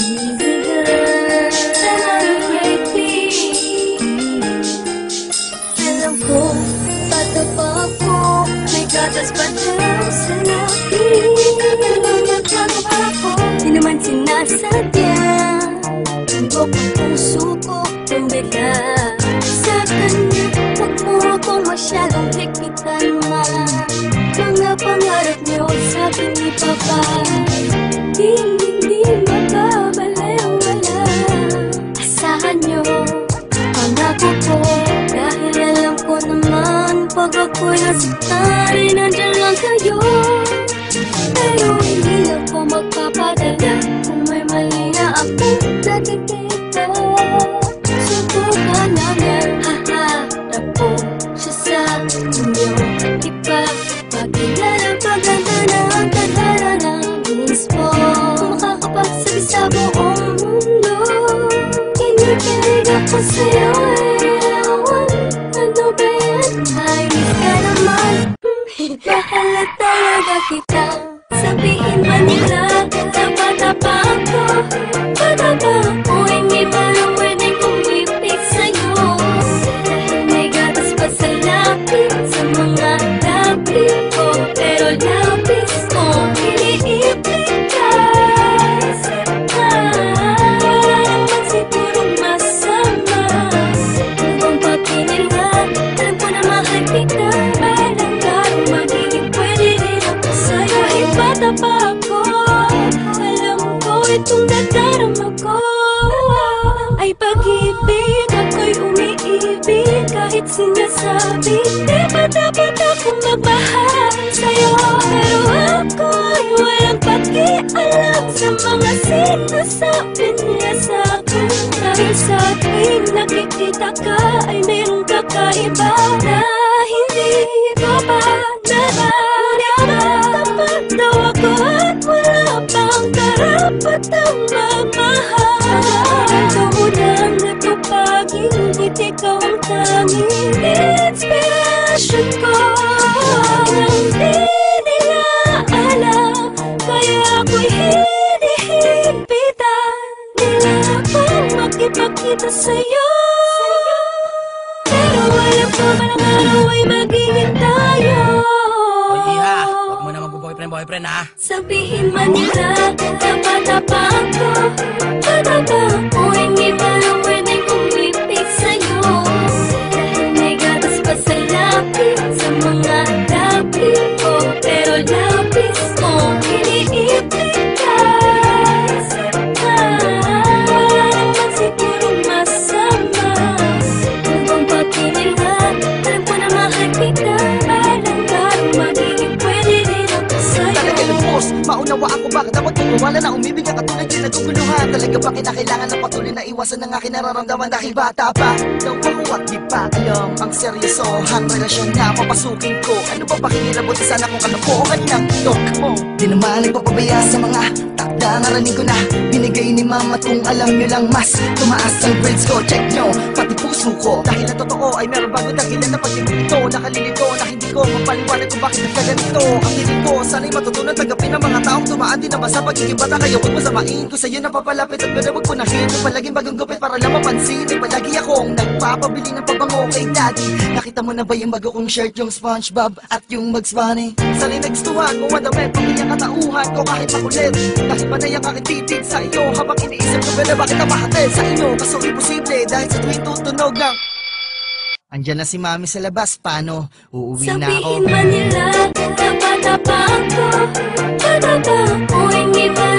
Easy girl, celebrate me. Alam ko, bata pa ako, may gatas pa daw sa labi. Nagmamagkano pa ako, di naman sinasadya. Tundok ang puso ko, tumbila. Sa kanya, huwag mo akong masyadong higpitan, ma. Mga pangarap niyo sa akin ni Papa, hindi makabalewala. Asahan niyo, pangako ko, dahil alam ko naman, pag ako'y nasaktan, nandiyan lang kayo. Pero hindi ako magpapadala kung may mali na akong nakikita. Subukan namin, haharap ko siya sa inyo. Di ba, pagkilala, paganda ng tadhana ng mismo. Kung makakapagsabi sa buong mundo, kinikilig ako sa'yo, ewan. Ano ba yan? Ayos ka naman. Mahal na talaga kita. Sabihin ba nila, tapa-tapa ako? Patapa ako, hindi ba na pwedeng kumipit sa'yo? Dahil may gatas pa sa lapis, sa mga lapis ko. Pero lapis ko, iniipit ka. Wala naman sigurong masama. Kung pagpinirhan, alam ko na mahal kita. Balang karong magiging pwede rin ako sa'yo. Bata pa ako, alam ko itong nadarama ko ay pag-ibig, ako'y umiibig kahit sinasabi. Di ba dapat akong magmahal sa'yo? Pero ako'y walang pakialam sa mga sinasabi nila sa'kin. Dahil sa tuwing nakikita ka ay mayroong kakaiba na hindi ko pa nararamdaman. Daw ako at wala pang karapatang magmahal. Doon na kapag ngunit ikaw ang tanging inspirasyon ko. Hindi nila alam, kaya ako'y hinihipitan nila akong makipagkita sa'yo. Pero alam ko man ang araw ay magiging tayo. Huwag mo na mag-boyfriend, ha? Sabihin man nila, tapa-tapa ako. Patapa ako, hindi ba na pwedeng kumipit sa'yo? Dahil may gatas pa sa lapis, sa mga lapis ko. Pero lapis ko, iniipit ka. Wala naman sigurong masama. Kung pagpinirhan, alam ko na mahal kita. Balang karong magiging pwede rin ako sa'yo. Talaga lubos, maunawaan ko bakit dapat magwawala na umibig ang katulad yung naguguluhan. Talaga ba kinakailangan ng patuloy na iwasan ng aking nararamdaman dahil bata pa daw ako at di pa alam ang seryosohang relasyon na papasukin ko. Ano ba pakikirabuti sana kung kalokohan ng tok mo? Di naman nagpapabaya sa mga takda naraning ko na binigay ni mama at kung alam nyo lang mas tumaas ang grades ko. Check nyo, pati puso ko. Dahil ang totoo ay meron bago dahilan na pag-ibig ito. Nakalilito na hindi ko mapaliwanag kung bakit nagkaganito. Ang hiling ko, sana'y matutunan tanggapin ng mga taong tumaan din naman sa pagiging bata. Kaya huwag masamain ko sa'yo na papalapit at ganda wag punahin. Yung palaging bagong gupit para lang mapansin. Ay palagi akong nagpapabili ng pabango kay daddy. Nakita mo na ba yung bago kong shirt, yung SpongeBob at yung Bugs Bunny? Sana'y nagstuhan mo madami, pamilyang katauhan ko kahit makulit. Kahit panay ang aking titig sa iyo habang iniisip ko ba na bakit napahatid sa inyo. Kaso imposible dahil sa tuwing tutunog ng andyan na si mami sa labas, paano? Uuwi na ako. Sabihin man nila, tapa-tapa ako. Patapa ako, hindi ba